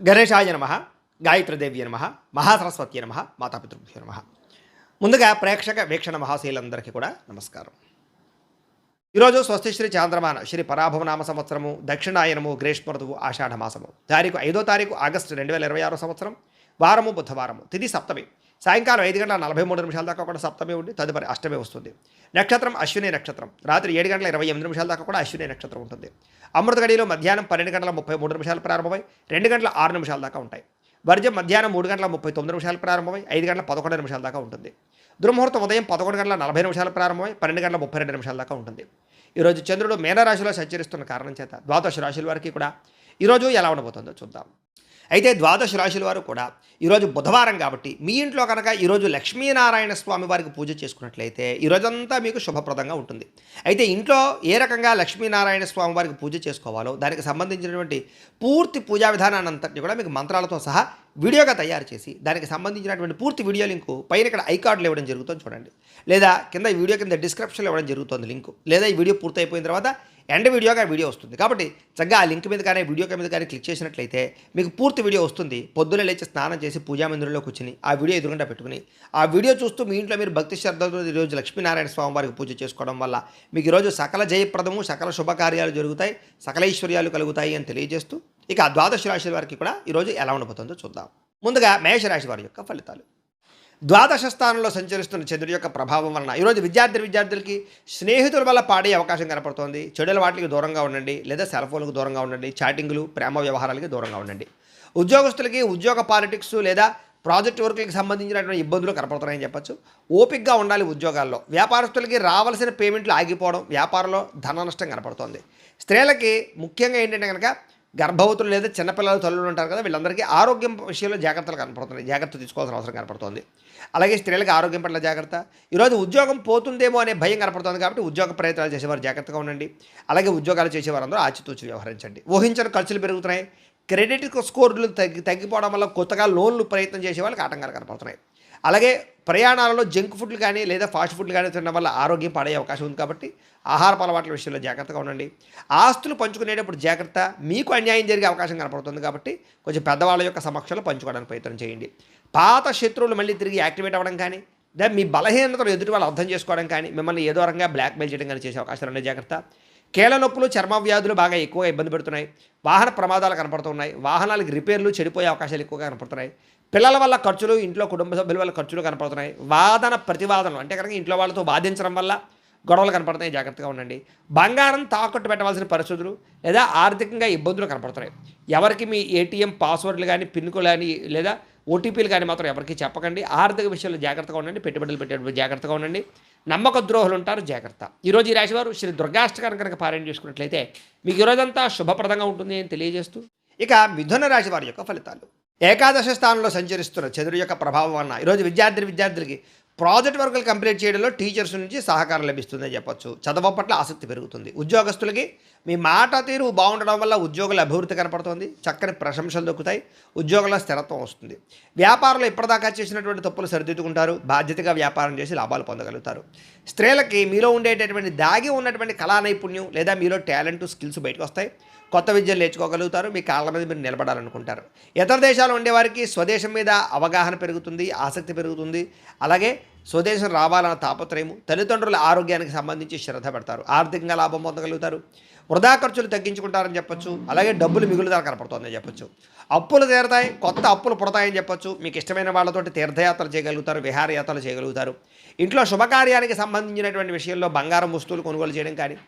గణేశాయ నమ, గాయత్రీదేవ్య నమ, మహాసరస్వతి నమ, మాతాపితృభ్యో నమ. ముందుగా ప్రేక్షక వీక్షణ మహాశీలందరికీ కూడా నమస్కారం. ఈరోజు స్వస్తి శ్రీ చాంద్రమాన శ్రీ పరాభవనామ సంవత్సరము, దక్షిణాయనము, గ్రీష్మ ఋతువు, ఆషాఢ మాసము, 5 ఆగస్టు 2026 సంవత్సరం, వారము బుధవారము, తిథి సప్తమి, సాయంకాలం 5 గంటల 43 నిమిషాల దాకా కూడా సప్తమి ఉండి తదుపరి అష్టమి వస్తుంది. నక్షత్రం అశ్విని నక్షత్రం, రాత్రి 7 గంటల 28 నిమిషాల దాకా కూడా అశ్విని నక్షత్రం ఉంటుంది. అమృత గడిలో మధ్యాహ్నం 12 గంటల 33 నిమిషాలు ప్రారంభమై 2 గంటల 6 నిమిషాల దాకా ఉంటాయి. వర్జం మధ్యాహ్నం 3 గంటల 39 నిమిషాలు ప్రారంభమై 5 గంటల 11 నిమిషాల దాకా ఉంటుంది. దుర్ముహూర్తం ఉదయం 11 గంటల 40 నిమిషాలు ప్రారంభమై 12 గంటల 32 నిమిషాల దాకా ఉంటుంది. ఈరోజు చంద్రుడు మీనరాశిలో సంచరిస్తున్న కారణం చేత ద్వాదశ రాశుల వారికి కూడా ఈరోజు ఎలా ఉండబోతుందో చూద్దాం. అయితే ద్వాదశ రాశుల వారు కూడా ఈరోజు బుధవారం కాబట్టి మీ ఇంట్లో కనుక ఈరోజు లక్ష్మీనారాయణ స్వామి వారికి పూజ చేసుకున్నట్లయితే ఈరోజంతా మీకు శుభప్రదంగా ఉంటుంది. అయితే ఇంట్లో ఏ రకంగా లక్ష్మీనారాయణ స్వామి వారికి పూజ చేసుకోవాలో దానికి సంబంధించినటువంటి పూర్తి పూజా విధానాన్ని అంతటి కూడా మీకు మంత్రాలతో సహా వీడియోగా తయారు చేసి దానికి సంబంధించినటువంటి పూర్తి వీడియో లింకు పైన ఇక్కడ ఐకార్డులు ఇవ్వడం జరుగుతుంది చూడండి, లేదా కింద ఈ వీడియో కింద డిస్క్రిప్షన్లో ఇవ్వడం జరుగుతుంది లింకు, లేదా ఈ వీడియో పూర్తి అయిపోయిన తర్వాత ఎండ్ వీడియోగా వీడియో వస్తుంది. కాబట్టి చక్కగా ఆ లింక్ మీద కానీ వీడియో మీద కానీ క్లిక్ చేసినట్లయితే మీకు పూర్తి వీడియో వస్తుంది. పొద్దున్నే లేచి స్నానం చేసి పూజా మందిరంలో కూర్చుని ఆ వీడియో ఎదురుగా పెట్టుకుని ఆ వీడియో చూస్తూ మీ ఇంట్లో మీరు భక్తి శ్రద్ధలతో ఈరోజు లక్ష్మీనారాయణ స్వామి వారికి పూజ చేసుకోవడం వల్ల మీకు ఈరోజు సకల జయప్రదము, సకల శుభకార్యాలు జరుగుతాయి, సకల ఐశ్వర్యాలు కలుగుతాయి అని తెలియజేస్తూ ఇక ద్వాదశ రాశి వారికి కూడా ఈరోజు ఎలా ఉండబోతుందో చూద్దాం. ముందుగా మేషరాశి వారి యొక్క ఫలితాలు. ద్వాదశ స్థానంలో సంచరిస్తున్న చంద్రుడి యొక్క ప్రభావం వలన ఈరోజు విద్యార్థులకి స్నేహితుల వల్ల పాడే అవకాశం కనపడుతోంది. చెడుల వాటికి దూరంగా ఉండండి, లేదా సెల్ ఫోన్లకు దూరంగా ఉండండి, చాటింగ్లు, ప్రేమ వ్యవహారాలకి దూరంగా ఉండండి. ఉద్యోగస్తులకి ఉద్యోగ పాలిటిక్స్ లేదా ప్రాజెక్ట్ వర్క్కి సంబంధించినటువంటి ఇబ్బందులు కనపడుతున్నాయని చెప్పచ్చు. ఓపికగా ఉండాలి ఉద్యోగాల్లో. వ్యాపారస్తులకి రావాల్సిన పేమెంట్లు ఆగిపోవడం, వ్యాపారంలో ధన నష్టం కనపడుతోంది. స్త్రీలకి ముఖ్యంగా ఏంటంటే కనుక గర్భవతులు లేదా చిన్నపిల్లలు తల్లులు ఉంటారు కదా, వీళ్ళందరికీ ఆరోగ్యం విషయంలో జాగ్రత్తలు కనపడుతున్నాయి, జాగ్రత్త తీసుకోవాల్సిన అవసరం కనపడుతుంది. అలాగే స్త్రీలకు ఆరోగ్యం పట్ల జాగ్రత్త. ఈరోజు ఉద్యోగం పోతుందేమో అనే భయం కనపడుతుంది కాబట్టి ఉద్యోగ ప్రయత్నాలు చేసేవారు జాగ్రత్తగా ఉండండి. అలాగే ఉద్యోగాలు చేసేవారందరూ ఆచితూచి వ్యవహరించండి. ఊహించిన ఖర్చులు పెరుగుతున్నాయి. క్రెడిట్ స్కోర్లు తగ్గిపోవడం వల్ల కొత్తగా లోన్లు ప్రయత్నం చేసే వాళ్ళకి ఆటంకాలు కనపడుతున్నాయి. అలాగే ప్రయాణాలలో జంక్ ఫుడ్లు కానీ లేదా ఫాస్ట్ ఫుడ్లు కానీ తినడం వల్ల ఆరోగ్యం పాడే అవకాశం ఉంది కాబట్టి ఆహారపు అలవాట్ల విషయంలో జాగ్రత్తగా ఉండండి. ఆస్తులు పంచుకునేటప్పుడు జాగ్రత్త. మీకు అన్యాయం జరిగే అవకాశం కనపడుతుంది కాబట్టి కొంచెం పెద్దవాళ్ళ యొక్క సమక్షంలో పంచుకోవడానికి ప్రయత్నం చేయండి. పాత శత్రువులు మళ్ళీ తిరిగి యాక్టివేట్ అవ్వడం కానీ, లేదా మీ బలహీనతలు ఎదుటి వాళ్ళు అర్థం చేసుకోవడం కానీ, మిమ్మల్ని ఏదో రకంగా బ్లాక్మెయిల్ చేయడం కానీ చేసే అవకాశాలు ఉన్నాయి, జాగ్రత్త. కీళ్ళ నొప్పులు, చర్మ వ్యాధులు బాగా ఎక్కువగా ఇబ్బంది పెడుతున్నాయి. వాహన ప్రమాదాలు కనపడుతున్నాయి. వాహనాలకు రిపేర్లు, చెడిపోయే అవకాశాలు ఎక్కువగా కనపడుతున్నాయి. పిల్లల వల్ల ఖర్చులు, ఇంట్లో కుటుంబ సభ్యుల వల్ల ఖర్చులు కనపడుతున్నాయి. వాదన ప్రతివాదనలు అంటే కనుక ఇంట్లో వాళ్ళతో వాదించడం వల్ల గొడవలు కనపడుతున్నాయి, జాగ్రత్తగా ఉండండి. బంగారం తాకట్టు పెట్టవలసిన పరిస్థితులు లేదా ఆర్థికంగా ఇబ్బందులు కనపడుతున్నాయి. ఎవరికి మీ ఏటీఎం పాస్వర్డ్లు కానీ, పిన్లు కానీ లేదా ఓటీపీలు కానీ మాత్రం ఎవరికి చెప్పకండి. ఆర్థిక విషయంలో జాగ్రత్తగా ఉండండి. పెట్టుబడులు పెట్టేటప్పుడు జాగ్రత్తగా ఉండండి. నమ్మక ద్రోహులు ఉంటారు, జాగ్రత్త. ఈరోజు ఈ రాశివారు శ్రీ దుర్గాష్టకాన్ని కనుక పారాయణ చేసుకున్నట్లయితే మీకు ఈరోజంతా శుభప్రదంగా ఉంటుంది అని తెలియజేస్తూ ఇక మిథున రాశి వారి యొక్క ఫలితాలు. ఏకాదశ స్థానంలో సంచరిస్తున్న చంద్రుడి యొక్క ప్రభావం వలన ఈరోజు విద్యార్థులకి ప్రాజెక్ట్ వర్కులు కంప్లీట్ చేయడంలో టీచర్స్ నుంచి సహకారం లభిస్తుందని చెప్పొచ్చు. చదువు పట్ల ఆసక్తి పెరుగుతుంది. ఉద్యోగస్తులకి మీ మాట తీరు బాగుండడం వల్ల ఉద్యోగుల అభివృద్ధి కనపడుతుంది. చక్కని ప్రశంసలు దొక్కుతాయి. ఉద్యోగుల స్థిరత్వం వస్తుంది. వ్యాపారంలో ఇప్పటిదాకా చేసినటువంటి తప్పులు సరిదిద్దుకుంటారు. బాధ్యతగా వ్యాపారం చేసి లాభాలు పొందగలుగుతారు. స్త్రీలకి మీలో ఉండేటటువంటి దాగి ఉన్నటువంటి కళా నైపుణ్యం లేదా మీలో టాలెంట్, స్కిల్స్ బయటకు వస్తాయి. కొత్త విద్యలు నేర్చుకోగలుగుతారు. మీ కాళ్ళ మీద మీరు నిలబడాలనుకుంటారు. ఇతర దేశాలు ఉండేవారికి స్వదేశం మీద అవగాహన పెరుగుతుంది, ఆసక్తి పెరుగుతుంది. అలాగే స్వదేశం రావాలన్న తాపత్రయము, తల్లిదండ్రుల ఆరోగ్యానికి సంబంధించి శ్రద్ధ పెడతారు. ఆర్థికంగా లాభం పొందగలుగుతారు. వృధా ఖర్చులు తగ్గించుకుంటారని చెప్పొచ్చు. అలాగే డబ్బులు మిగులుదల కనపడుతుందని చెప్పొచ్చు. అప్పులు తీరతాయి, కొత్త అప్పులు పుడతాయని చెప్పొచ్చు. మీకు ఇష్టమైన వాళ్ళతోటి తీర్థయాత్రలు చేయగలుగుతారు, విహారయాత్రలు చేయగలుగుతారు. ఇంట్లో శుభకార్యానికి సంబంధించినటువంటి విషయంలో బంగారం వస్తువులు కొనుగోలు చేయడం కానీ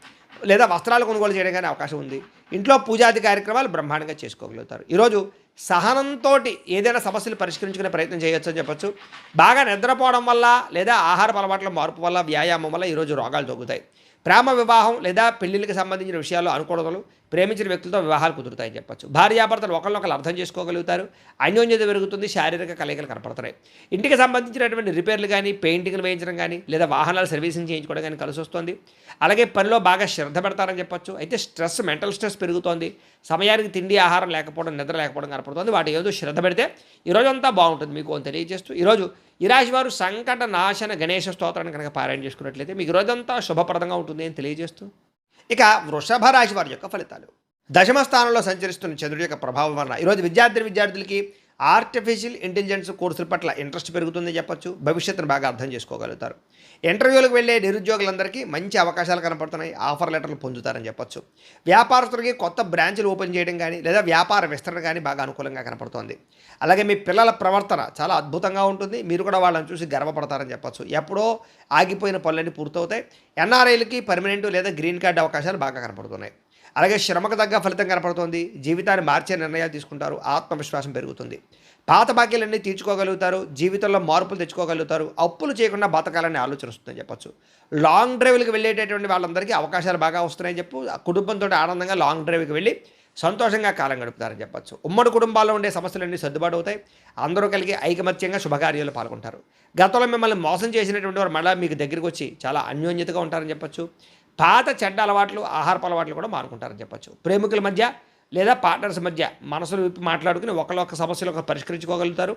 లేదా వస్త్రాలు కొనుగోలు చేయడం కానీ అవకాశం ఉంది. ఇంట్లో పూజాది కార్యక్రమాలు బ్రహ్మాండంగా చేసుకోగలుగుతారు. ఈరోజు సహనంతో ఏదైనా సమస్యలు పరిష్కరించుకునే ప్రయత్నం చేయొచ్చు అని చెప్పొచ్చు. బాగా నిద్రపోవడం వల్ల లేదా ఆహార అలవాట్ల మార్పు వల్ల, వ్యాయామం వల్ల ఈరోజు రోగాలు తగ్గుతాయి. ప్రేమ వివాహం లేదా పెళ్లిళ్ళకి సంబంధించిన విషయాల్లో అనుకూలతలు, ప్రేమించిన వ్యక్తులతో వివాహాలు కుదురుతాయని చెప్పొచ్చు. భార్యాభర్తలు ఒకరినొకరు అర్థం చేసుకోగలుగుతారు. అన్యోన్యత పెరుగుతుంది. శారీరక కలయికలు కనపడుతున్నాయి. ఇంటికి సంబంధించినటువంటి రిపేర్లు కానీ, పెయింటింగ్లు వేయించడం కానీ లేదా వాహనాలు సర్వీసింగ్ చేయించుకోవడం కానీ కలిసి వస్తుంది. అలాగే పనిలో బాగా శ్రద్ధ పెడతారని చెప్పొచ్చు. అయితే మెంటల్ స్ట్రెస్ పెరుగుతోంది. సమయానికి తిండి, ఆహారం లేకపోవడం, నిద్ర లేకపోవడం కనపడుతుంది. వాటి ఏదో శ్రద్ధ పెడితే ఈరోజంతా బాగుంటుంది మీకు అని తెలియజేస్తూ ఈరోజు ఈ రాశి వారు సంకట నాశన గణేశ స్తోత్రాన్ని కనుక పారాయణ చేసుకున్నట్లయితే మీకు రోజంతా శుభప్రదంగా ఉంటుంది అని తెలియజేస్తూ ఇక వృషభ రాశి వారి యొక్క ఫలితాలు. దశమ స్థానంలో సంచరిస్తున్న చంద్రుడి యొక్క ప్రభావం వలన ఈరోజు విద్యార్థులకి ఆర్టిఫిషియల్ ఇంటెలిజెన్స్ కోర్సుల పట్ల ఇంట్రెస్ట్ పెరుగుతుందని చెప్పొచ్చు. భవిష్యత్తును బాగా అర్థం చేసుకోగలుగుతారు. ఇంటర్వ్యూలకు వెళ్ళే నిరుద్యోగులందరికీ మంచి అవకాశాలు కనపడుతున్నాయి. ఆఫర్ లెటర్లు పొందుతారని చెప్పొచ్చు. వ్యాపారస్తులకి కొత్త బ్రాంచ్లు ఓపెన్ చేయడం కానీ లేదా వ్యాపార విస్తరణ కానీ బాగా అనుకూలంగా కనపడుతోంది. అలాగే మీ పిల్లల ప్రవర్తన చాలా అద్భుతంగా ఉంటుంది. మీరు కూడా వాళ్ళని చూసి గర్వపడతారని చెప్పొచ్చు. ఎప్పుడో ఆగిపోయిన పనులన్నీ పూర్తవుతాయి. ఎన్ఆర్ఐలకి పర్మనెంట్ లేదా గ్రీన్ కార్డ్ అవకాశాలు బాగా కనపడుతున్నాయి. అలాగే శ్రమకు తగ్గ ఫలితం కనపడుతోంది. జీవితాన్ని మార్చే నిర్ణయాలు తీసుకుంటారు. ఆత్మవిశ్వాసం పెరుగుతుంది. పాత బాకీలన్నీ తీర్చుకోగలుగుతారు. జీవితంలో మార్పులు తెచ్చుకోగలుగుతారు. అప్పులు చేయకుండా బతకాలని ఆలోచన వస్తుందని చెప్పొచ్చు. లాంగ్ డ్రైవ్లకు వెళ్ళేటటువంటి వాళ్ళందరికీ అవకాశాలు బాగా వస్తున్నాయని చెప్పు. కుటుంబంతో ఆనందంగా లాంగ్ డ్రైవ్కి వెళ్ళి సంతోషంగా కాలం గడుపుతారని చెప్పొచ్చు. ఉమ్మడి కుటుంబాల్లో ఉండే సమస్యలన్నీ సర్దుబాటు అవుతాయి. అందరూ కలిగి ఐకమత్యంగా శుభకార్యాలు పాల్గొంటారు. గతంలో మిమ్మల్ని మోసం చేసినటువంటి వారు మళ్ళీ మీకు దగ్గరికి వచ్చి చాలా అన్యోన్యతగా ఉంటారని చెప్పొచ్చు. పాత చెడ్డ అలవాట్లు, ఆహారపు అలవాట్లు కూడా మానుకుంటారని చెప్పొచ్చు. ప్రేమికుల మధ్య లేదా పార్ట్నర్స్ మధ్య మనసులు విప్పి మాట్లాడుకుని ఒకళ్ళొక్క సమస్యలు ఒకరు పరిష్కరించుకోగలుగుతారు.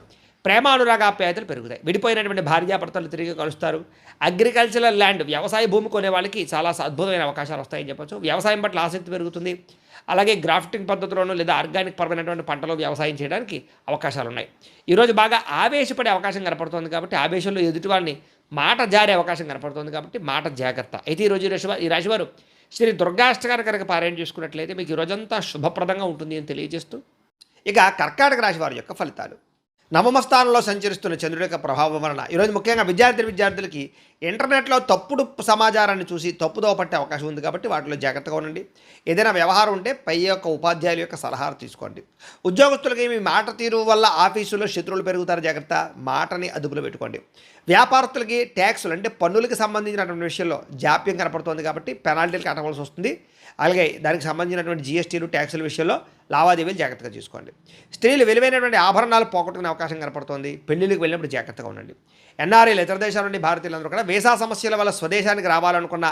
ప్రేమ అనురాగ ఆప్యాయతలు పెరుగుతాయి. విడిపోయినటువంటి భార్యాభర్తలు తిరిగి కలుస్తారు. అగ్రికల్చరల్ ల్యాండ్ వ్యవసాయ భూమి కొనే వాళ్ళకి చాలా అద్భుతమైన అవకాశాలు వస్తాయని చెప్పొచ్చు. వ్యవసాయం పట్ల ఆసక్తి పెరుగుతుంది. అలాగే గ్రాఫ్టింగ్ పద్ధతిలోనూ లేదా ఆర్గానిక్ పరమైనటువంటి పంటలో వ్యవసాయం చేయడానికి అవకాశాలు ఉన్నాయి. ఈరోజు బాగా ఆవేశపడే అవకాశం కనపడుతుంది కాబట్టి ఆవేశంలో ఎదుటి వాళ్ళని మాట జారే అవకాశం కనపడుతుంది కాబట్టి మాట జాగ్రత్త. అయితే ఈరోజు ఈ రాశివారు శ్రీ దుర్గాష్టకాన్ని కనుక పారాయణ చేసుకున్నట్లయితే మీకు ఈ రోజంతా శుభప్రదంగా ఉంటుంది అని తెలియజేస్తూ ఇక కర్కాటక రాశి వారి యొక్క ఫలితాలు. నవమ స్థానంలో సంచరిస్తున్న చంద్రుడి యొక్క ప్రభావం వలన ఈరోజు ముఖ్యంగా విద్యార్థులకి ఇంటర్నెట్లో తప్పుడు సమాచారాన్ని చూసి తప్పుదోవ పట్టే అవకాశం ఉంది కాబట్టి వాటిలో జాగ్రత్తగా ఉండండి. ఏదైనా వ్యవహారం ఉంటే పై యొక్క ఉపాధ్యాయుల యొక్క సలహాలు తీసుకోండి. ఉద్యోగస్తులకి మీ మాట తీరు వల్ల ఆఫీసులో శత్రువులు పెరుగుతారు, జాగ్రత్త. మాటని అదుపులో పెట్టుకోండి. వ్యాపారస్తులకి ట్యాక్సులు అంటే పన్నులకి సంబంధించినటువంటి విషయంలో జాప్యం కనపడుతుంది కాబట్టి పెనాల్టీలు కట్టవలసి వస్తుంది. అలాగే దానికి సంబంధించినటువంటి జీఎస్టీలు ట్యాక్సుల విషయంలో లావాదేవీలు జాగ్రత్తగా చూసుకోండి. స్త్రీలు విలువైనటువంటి ఆభరణాలు పోగొట్టుకునే అవకాశం కనపడుతోంది. పెళ్లిళ్ళకి వెళ్ళినప్పుడు జాగ్రత్తగా ఉండండి. ఎన్ఆర్ఐలు ఇతర దేశాల నుండి భారతీయులందరూ కూడా వీసా సమస్యల వల్ల స్వదేశానికి రావాలనుకున్న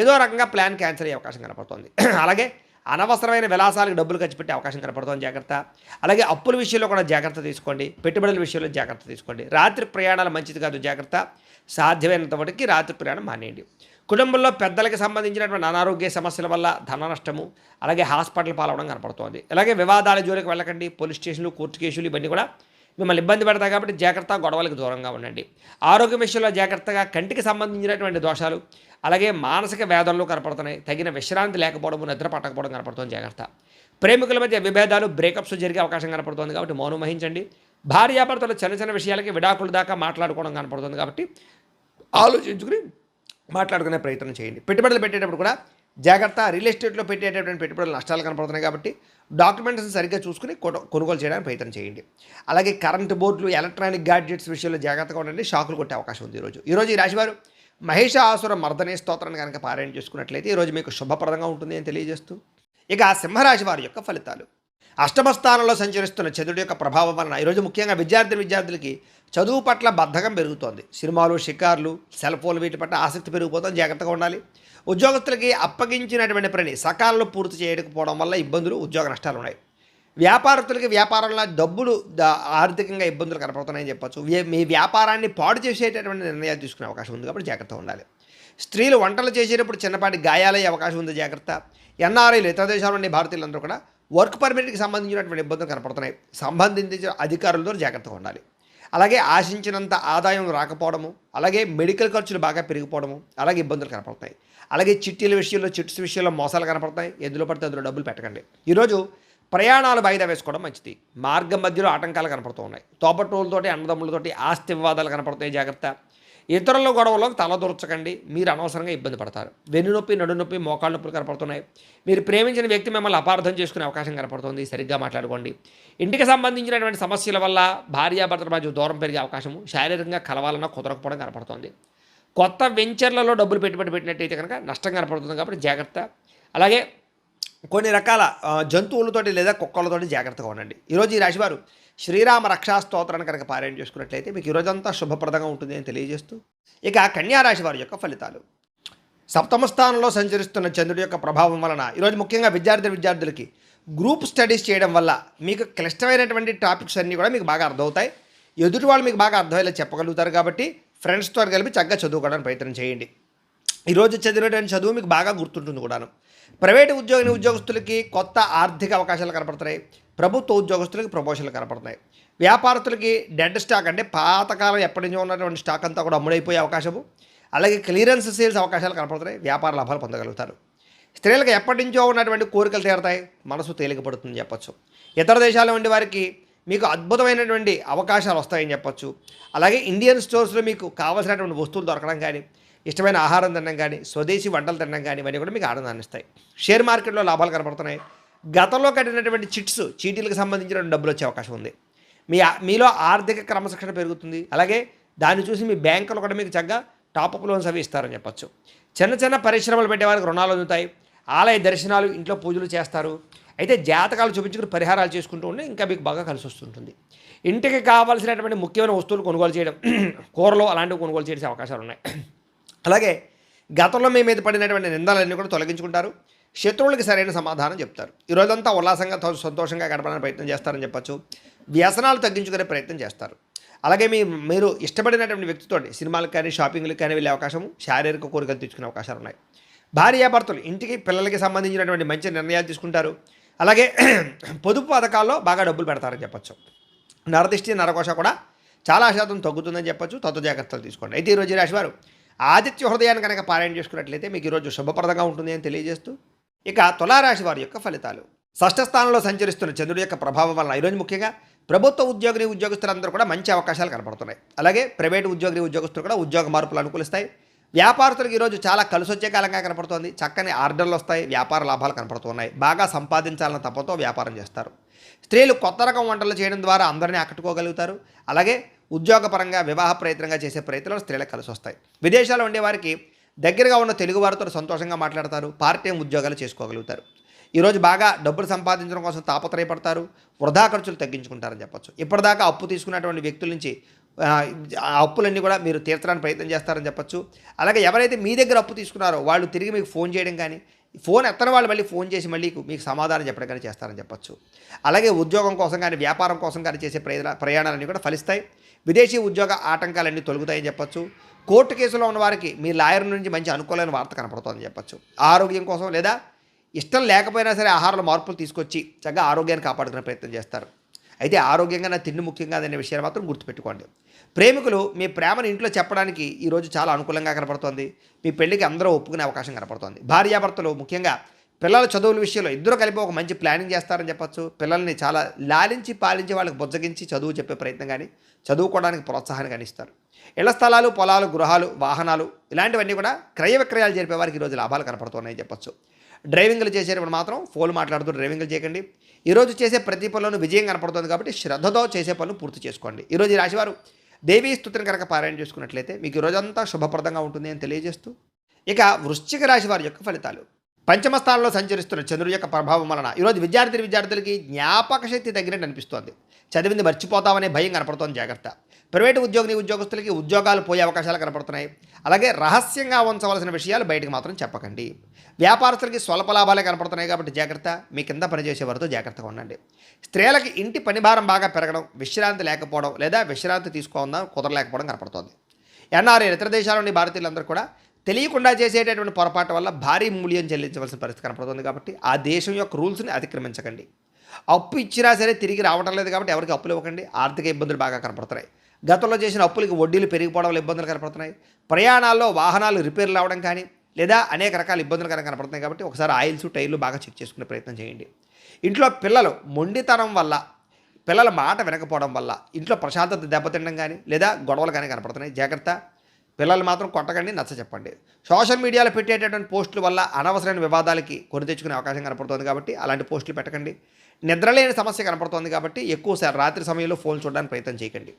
ఏదో రకంగా ప్లాన్ క్యాన్సిల్ అయ్యే అవకాశం కనపడుతోంది. అలాగే అనవసరమైన విలాసాలకు డబ్బులు ఖర్చు పెట్టే అవకాశం కనపడుతోంది, జాగ్రత్త. అలాగే అప్పుల విషయంలో కూడా జాగ్రత్త తీసుకోండి. పెట్టుబడుల విషయంలో జాగ్రత్త తీసుకోండి. రాత్రి ప్రయాణాలు మంచిది కాదు, జాగ్రత్త. సాధ్యమైనంత వరకు రాత్రి ప్రయాణం మానేయండి. కుటుంబంలో పెద్దలకు సంబంధించినటువంటి అనారోగ్య సమస్యల వల్ల ధన నష్టము, అలాగే హాస్పిటల్ పాలవడం కనపడుతోంది. అలాగే వివాదాల జోలికి వెళ్ళకండి. పోలీస్ స్టేషన్లు, కోర్టు కేసులు ఇవన్నీ కూడా మిమ్మల్ని ఇబ్బంది పెడతాయి కాబట్టి జాగ్రత్త. గొడవలకు దూరంగా ఉండండి. ఆరోగ్య విషయంలో జాగ్రత్తగా. కంటికి సంబంధించినటువంటి దోషాలు, అలాగే మానసిక వేదనలు కనపడుతున్నాయి. తగిన విశ్రాంతి లేకపోవడం, నిద్ర పట్టకపోవడం కనపడుతుంది, జాగ్రత్త. ప్రేమికుల మధ్య విభేదాలు, బ్రేకప్స్ జరిగే అవకాశం కనపడుతుంది కాబట్టి మౌనం వహించండి. భార్యాభర్తలు చిన్న చిన్న విషయాలకి విడాకుల దాకా మాట్లాడుకోవడం కనపడుతుంది కాబట్టి ఆలోచించుకుని మాట్లాడుకునే ప్రయత్నం చేయండి. పెట్టుబడులు పెట్టేటప్పుడు కూడా జాగ్రత్త. రియల్ ఎస్టేట్లో పెట్టేటటువంటి పెట్టుబడులు నష్టాలు కనపడుతున్నాయి కాబట్టి డాక్యుమెంట్స్ని సరిగ్గా చూసుకుని కొనుగోలు చేయడానికి ప్రయత్నం చేయండి. అలాగే కరెంటు బోర్డులు, ఎలక్ట్రానిక్ గ్యాడ్జెట్స్ విషయంలో జాగ్రత్తగా ఉండండి. షాకులు కొట్టే అవకాశం ఉంది ఈరోజు ఈ రాశివారు మహిషాసుర మర్దనే స్తోత్రాన్ని కనుక పారాయణ చేసుకున్నట్లయితే ఈరోజు మీకు శుభప్రదంగా ఉంటుంది అని తెలియజేస్తూ ఇక సింహరాశి వారి యొక్క ఫలితాలు. అష్టమ స్థానంలో సంచరిస్తున్న చంద్రుడి యొక్క ప్రభావం వలన ఈరోజు ముఖ్యంగా విద్యార్థులకి చదువు పట్ల బద్ధకం పెరుగుతోంది. సినిమాలు, షికార్లు, సెల్ ఫోన్లు వీటి పట్ల ఆసక్తి పెరిగిపోతుంది, జాగ్రత్తగా ఉండాలి. ఉద్యోగస్తులకి అప్పగించినటువంటి పని సకాలంలో పూర్తి చేయకపోవడం వల్ల ఇబ్బందులు, ఉద్యోగ నష్టాలు ఉన్నాయి. వ్యాపారస్తులకి వ్యాపారంలో డబ్బులు ఆర్థికంగా ఇబ్బందులు కనపడుతున్నాయని చెప్పచ్చు. మీ వ్యాపారాన్ని పాడు చేసేటటువంటి నిర్ణయాలు తీసుకునే అవకాశం ఉంది కాబట్టి జాగ్రత్తగా ఉండాలి. స్త్రీలు వంటలు చేసేటప్పుడు చిన్నపాటి గాయాలయ్యే అవకాశం ఉంది, జాగ్రత్త. ఎన్ఆర్ఐలు ఇతర దేశాల నుండి భారతీయులందరూ కూడా వర్క్ పర్మిట్కి సంబంధించినటువంటి ఇబ్బందులు కనపడుతున్నాయి. సంబంధించిన అధికారులతో జాగ్రత్తగా ఉండాలి. అలాగే ఆశించినంత ఆదాయం రాకపోవడము, అలాగే మెడికల్ ఖర్చులు బాగా పెరిగిపోవడము, అలాగే ఇబ్బందులు కనపడుతున్నాయి. అలాగే చిట్స్ విషయంలో మోసాలు కనపడుతున్నాయి. ఎందులో పడితే అందులో డబ్బులు పెట్టకండి. ఈరోజు ప్రయాణాలు వాయిదా వేసుకోవడం మంచిది. మార్గం మధ్యలో ఆటంకాలు కనపడుతూ ఉన్నాయి. తోబట్టువులతోటి, అన్నదమ్ములతోటి ఆస్తి వివాదాలు కనపడుతాయి, జాగ్రత్త. ఇతరుల గొడవలోకి తలదూర్చకండి, మీరు అనవసరంగా ఇబ్బంది పడతారు. వెన్నునొప్పి, నడునొప్పి, మోకాళ్ళ నొప్పులు కనపడుతున్నాయి. మీరు ప్రేమించిన వ్యక్తి మిమ్మల్ని అపార్థం చేసుకునే అవకాశం కనపడుతుంది, సరిగ్గా మాట్లాడుకోండి. ఇంటికి సంబంధించినటువంటి సమస్యల వల్ల భార్యాభర్తల మధ్య దూరం పెరిగే అవకాశము, శారీరకంగా కలవాలన్నా కుదరకపోవడం కనపడుతుంది. కొత్త వెంచర్లలో డబ్బులు పెట్టుబడి పెట్టినట్టయితే కనుక నష్టం కనపడుతుంది కాబట్టి జాగ్రత్త. అలాగే కొన్ని రకాల జంతువులతోటి లేదా కుక్కలతోటి జాగ్రత్తగా ఉండండి. ఈరోజు ఈ రాశివారు శ్రీరామ రక్షా స్తోత్రాన్ని కనుక పారాయణ చేసుకున్నట్లయితే మీకు ఈరోజంతా శుభప్రదంగా ఉంటుంది అని తెలియజేస్తూ ఇక కన్యారాశి వారి యొక్క ఫలితాలు. సప్తమ స్థానంలో సంచరిస్తున్న చంద్రుడి యొక్క ప్రభావం వలన ఈరోజు ముఖ్యంగా విద్యార్థులకి గ్రూప్ స్టడీస్ చేయడం వల్ల మీకు క్లిష్టమైనటువంటి టాపిక్స్ అన్నీ కూడా మీకు బాగా అర్థమవుతాయి. ఎదుటి వాళ్ళు మీకు బాగా అర్థమయ్యేలా చెప్పగలుగుతారు కాబట్టి ఫ్రెండ్స్తో కలిపి చక్కగా చదువుకోవడానికి ప్రయత్నం చేయండి. ఈరోజు చదివినటువంటి చదువు మీకు బాగా గుర్తుంటుంది కూడాను. ప్రైవేటు ఉద్యోగస్తులకి కొత్త ఆర్థిక అవకాశాలు కనపడుతున్నాయి. ప్రభుత్వ ఉద్యోగస్తులకి ప్రమోషన్లు కనపడుతున్నాయి. వ్యాపారస్తులకి డెడ్ స్టాక్ అంటే పాతకాలం ఎప్పటి నుంచో ఉన్నటువంటి స్టాక్ అంతా కూడా అమ్ముడైపోయే అవకాశము, అలాగే క్లియరెన్స్ సేల్స్ అవకాశాలు కనపడుతున్నాయి. వ్యాపార లాభాలు పొందగలుగుతారు. స్త్రీలకు ఎప్పటి నుంచో ఉన్నటువంటి కోరికలు తీరతాయి. మనసు తేలికపడుతుంది చెప్పచ్చు. ఇతర దేశాల నుండి వారికి మీకు అద్భుతమైనటువంటి అవకాశాలు వస్తాయని చెప్పచ్చు. అలాగే ఇండియన్ స్టోర్స్లో మీకు కావాల్సినటువంటి వస్తువులు దొరకడం కానీ, ఇష్టమైన ఆహారం తినడం కానీ, స్వదేశీ వంటలు తినడం కానీ ఇవన్నీ కూడా మీకు ఆనందాన్ని ఇస్తాయి. షేర్ మార్కెట్లో లాభాలు కనపడుతున్నాయి. గతంలో కట్టినటువంటి చీటీలకు సంబంధించిన డబ్బులు వచ్చే అవకాశం ఉంది. మీలో ఆర్థిక క్రమశిక్షణ పెరుగుతుంది. అలాగే దాన్ని చూసి మీ బ్యాంకులు కూడా మీకు చక్కగా టాపప్ లోన్స్ అవి ఇస్తారని చెప్పచ్చు. చిన్న చిన్న పరిశ్రమలు పెట్టే వారికి రుణాలు అందుతాయి. ఆలయ దర్శనాలు, ఇంట్లో పూజలు చేస్తారు. అయితే జాతకాలు చూపించుకుని పరిహారాలు చేసుకుంటూ ఉంటే ఇంకా మీకు బాగా కలిసి వస్తుంటుంది. ఇంటికి కావాల్సినటువంటి ముఖ్యమైన వస్తువులు కొనుగోలు చేయడం, కూరలు అలాంటివి కొనుగోలు చేసే అవకాశాలు ఉన్నాయి. అలాగే గతంలో మీ మీద పడినటువంటి నిందలన్నీ కూడా తొలగించుకుంటారు. శత్రువులకి సరైన సమాధానం చెప్తారు. ఈరోజంతా ఉల్లాసంగా సంతోషంగా గడపడానికి ప్రయత్నం చేస్తారని చెప్పచ్చు. వ్యసనాలు తగ్గించుకునే ప్రయత్నం చేస్తారు. అలాగే మీరు ఇష్టపడినటువంటి వ్యక్తితో సినిమాలకు కానీ షాపింగ్లకు కానీ వెళ్ళే అవకాశము, శారీరక కోరికలు తీర్చుకునే అవకాశాలు ఉన్నాయి. భార్యాభర్తలు ఇంటికి పిల్లలకి సంబంధించినటువంటి మంచి నిర్ణయాలు తీసుకుంటారు. అలాగే పొదుపు పథకాల్లో బాగా డబ్బులు పెడతారని చెప్పచ్చు. నరదిష్టి నరకోశ కూడా చాలా శాతం తగ్గుతుందని చెప్పచ్చు. తత్వ జాగ్రత్తలు తీసుకోండి. అయితే ఈరోజు రాశివారు ఆదిత్య హృదయాన్ని కనుక పారాయణ చేసుకున్నట్లయితే మీకు ఈరోజు శుభప్రదంగా ఉంటుంది అని తెలియజేస్తూ, ఇక తులారాశి వారి యొక్క ఫలితాలు. షష్ఠ స్థానంలో సంచరిస్తున్న చంద్రుడి యొక్క ప్రభావం వలన ఈరోజు ముఖ్యంగా ప్రభుత్వ ఉద్యోగస్తులందరూ కూడా మంచి అవకాశాలు కనపడుతున్నాయి. అలాగే ప్రైవేటు ఉద్యోగస్తులు కూడా ఉద్యోగ మార్పులు అనుకూలిస్తాయి. వ్యాపారస్తులకు ఈరోజు చాలా కలిసి వచ్చే కాలంగా కనపడుతోంది. చక్కని ఆర్డర్లు వస్తాయి. వ్యాపార లాభాలు కనపడుతున్నాయి. బాగా సంపాదించాలన్న తపంతో వ్యాపారం చేస్తారు. స్త్రీలు కొత్త రకం వంటలు చేయడం ద్వారా అందరినీ ఆకట్టుకోగలుగుతారు. అలాగే ఉద్యోగపరంగా వివాహ ప్రయత్నంగా చేసే ప్రయత్నాలు స్త్రీలకు కలిసి వస్తాయి. విదేశాల్లో ఉండే వారికి దగ్గరగా ఉన్న తెలుగు వారితో సంతోషంగా మాట్లాడతారు. పార్ట్ టైం ఉద్యోగాలు చేసుకోగలుగుతారు. ఈరోజు బాగా డబ్బులు సంపాదించడం కోసం తాపత్రయపడతారు. వృధా ఖర్చులు తగ్గించుకుంటారని చెప్పచ్చు. ఇప్పటిదాకా అప్పు తీసుకున్నటువంటి వ్యక్తుల నుంచి ఆ అప్పులన్నీ కూడా మీరు తీర్చడానికి ప్రయత్నం చేస్తారని చెప్పచ్చు. అలాగే ఎవరైతే మీ దగ్గర అప్పు తీసుకున్నారో వాళ్ళు తిరిగి మీకు ఫోన్ చేయడం కానీ, ఫోన్ ఎత్తని వాళ్ళు మళ్ళీ ఫోన్ చేసి మళ్ళీ మీకు సమాధానం చెప్పడం కానీ చేస్తారని చెప్పచ్చు. అలాగే ఉద్యోగం కోసం కానీ వ్యాపారం కోసం కానీ చేసే ప్రయాణాలన్నీ కూడా ఫలిస్తాయి. విదేశీ ఉద్యోగ ఆటంకాలన్నీ తొలగుతాయని చెప్పచ్చు. కోర్టు కేసులో ఉన్న వారికి మీ లాయర్ నుంచి మంచి అనుకూలమైన వార్త కనపడుతుందని చెప్పచ్చు. ఆరోగ్యం కోసం లేదా ఇష్టం లేకపోయినా సరే ఆహారంలో మార్పులు తీసుకొచ్చి చక్కగా ఆరోగ్యాన్ని కాపాడుకునే ప్రయత్నం చేస్తారు. అయితే ఆరోగ్యంగా నా తిండి ముఖ్యంగా అనే విషయాన్ని మాత్రం గుర్తుపెట్టుకోండి. ప్రేమికులు మీ ప్రేమను ఇంట్లో చెప్పడానికి ఈరోజు చాలా అనుకూలంగా కనపడుతోంది. మీ పెళ్లికి అందరూ ఒప్పుకునే అవకాశం కనపడుతోంది. భార్యాభర్తలు ముఖ్యంగా పిల్లల చదువుల విషయంలో ఇద్దరు కలిపి ఒక మంచి ప్లానింగ్ చేస్తారని చెప్పచ్చు. పిల్లల్ని చాలా లాలించి పాలించి వాళ్ళకి బుజ్జగించి చదువు చెప్పే ప్రయత్నం కానీ, చదువుకోవడానికి ప్రోత్సాహాన్ని కానీ ఇస్తారు. ఇళ్ల స్థలాలు, పొలాలు, గృహాలు, వాహనాలు ఇలాంటివన్నీ కూడా క్రయ విక్రయాలు జరిపే వారికి ఈరోజు లాభాలు కనపడుతున్నాయని చెప్పచ్చు. డ్రైవింగ్లు చేసేటప్పుడు మాత్రం ఫోన్ మాట్లాడుతూ డ్రైవింగ్లు చేయకండి. ఈరోజు చేసే ప్రతి పనులను విజయం కనపడుతుంది కాబట్టి శ్రద్ధతో చేసే పనులు పూర్తి చేసుకోండి. ఈరోజు ఈ రాశివారు దేవీ స్తుతిని కనుక పారాయణ చేసుకున్నట్లయితే మీకు ఈరోజంతా శుభప్రదంగా ఉంటుంది అని తెలియజేస్తూ, ఇక వృశ్చిక రాశి వారి యొక్క ఫలితాలు. పంచమ స్థానంలో సంచరిస్తున్న చంద్రుడి యొక్క ప్రభావం వలన ఈరోజు విద్యార్థులకి జ్ఞాపక శక్తి తగ్గినట్టు అనిపిస్తోంది. చదివింది మర్చిపోతామనే భయం కనపడుతోంది. జాగ్రత్త. ప్రైవేటు ఉద్యోగస్తులకి ఉద్యోగాలు పోయే అవకాశాలు కనపడుతున్నాయి. అలాగే రహస్యంగా ఉంచవలసిన విషయాలు బయటకు మాత్రం చెప్పకండి. వ్యాపారస్తులకి స్వల్ప లాభాలే కనపడుతున్నాయి కాబట్టి జాగ్రత్త. మీ కింద పనిచేసే వారితో జాగ్రత్తగా ఉండండి. స్త్రీలకి ఇంటి పని భారం బాగా పెరగడం, విశ్రాంతి లేకపోవడం లేదా విశ్రాంతి తీసుకోవడం కుదరలేకపోవడం కనపడుతోంది. ఎన్ఆర్ఐ ఇతర దేశాల్లోని భారతీయులందరూ కూడా తెలియకుండా చేసేటటువంటి పొరపాటు వల్ల భారీ మూల్యం చెల్లించవలసిన పరిస్థితి కనపడుతుంది కాబట్టి ఆ దేశం యొక్క రూల్స్ని అతిక్రమించకండి. అప్పు ఇచ్చినా సరే తిరిగి రావడం లేదు కాబట్టి ఎవరికి అప్పులు ఇవ్వకండి. ఆర్థిక ఇబ్బందులు బాగా కనపడుతున్నాయి. గతంలో చేసిన అప్పులకి వడ్డీలు పెరిగిపోవడం వల్ల ఇబ్బందులు కనపడుతున్నాయి. ప్రయాణాల్లో వాహనాలు రిపేర్లు అవ్వడం కానీ లేదా అనేక రకాల ఇబ్బందులు కనపడుతున్నాయి కాబట్టి ఒకసారి ఆయిల్స్, టైర్లు బాగా చెక్ చేసుకునే ప్రయత్నం చేయండి. ఇంట్లో పిల్లలు మొండితనం వల్ల, పిల్లల మాట వినకపోవడం వల్ల ఇంట్లో ప్రశాంతత దెబ్బతినడం కానీ లేదా గొడవలు కానీ కనపడుతున్నాయి. జాగ్రత్త. పిల్లలు మాత్రం కొట్టకండి, నచ్చ చెప్పండి. సోషల్ మీడియాలో పెట్టేటటువంటి పోస్టుల వల్ల అనవసరమైన వివాదాలకి కొని తెచ్చుకునే అవకాశం కనపడుతుంది కాబట్టి అలాంటి పోస్టులు పెట్టకండి. నిద్రలేని సమస్య కనపడుతోంది కాబట్టి ఎక్కువసారి రాత్రి సమయంలో ఫోన్ చూడడానికి ప్రయత్నం చేయకండి.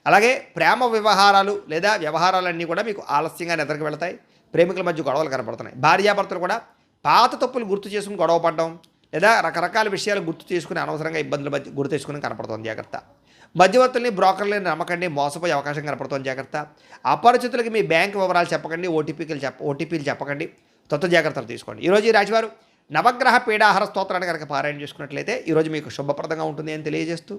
అలాగే ప్రేమ వ్యవహారాలు లేదా వ్యవహారాలన్నీ కూడా మీకు ఆలస్యంగా నిద్రకు వెళతాయి. ప్రేమికుల మధ్య గొడవలు కనపడుతున్నాయి. భార్యాభర్తలు కూడా పాత తప్పులు గుర్తు చేసుకుని గొడవ పడడం లేదా రకరకాల విషయాలు గుర్తు చేసుకుని అనవసరంగా ఇబ్బందులు గుర్తు తెచ్చుకుని కనపడుతుంది. జాగ్రత్త. మధ్యవర్తుల్ని, బ్రోకర్లని నమ్మకండి, మోసపోయే అవకాశం కనపడుతుంది. జాగ్రత్త. అపరిచితులకి మీ బ్యాంక్ వివరాలు చెప్పకండి, ఓటీపీలు చెప్పకండి. జాగ్రత్తలు తీసుకోండి. ఈరోజు ఈ రాశివారు నవగ్రహ పీడాహార స్తోత్రాన్ని కనుక పారాయణ చేసుకున్నట్లయితే ఈరోజు మీకు శుభప్రదంగా ఉంటుంది అని తెలియజేస్తూ,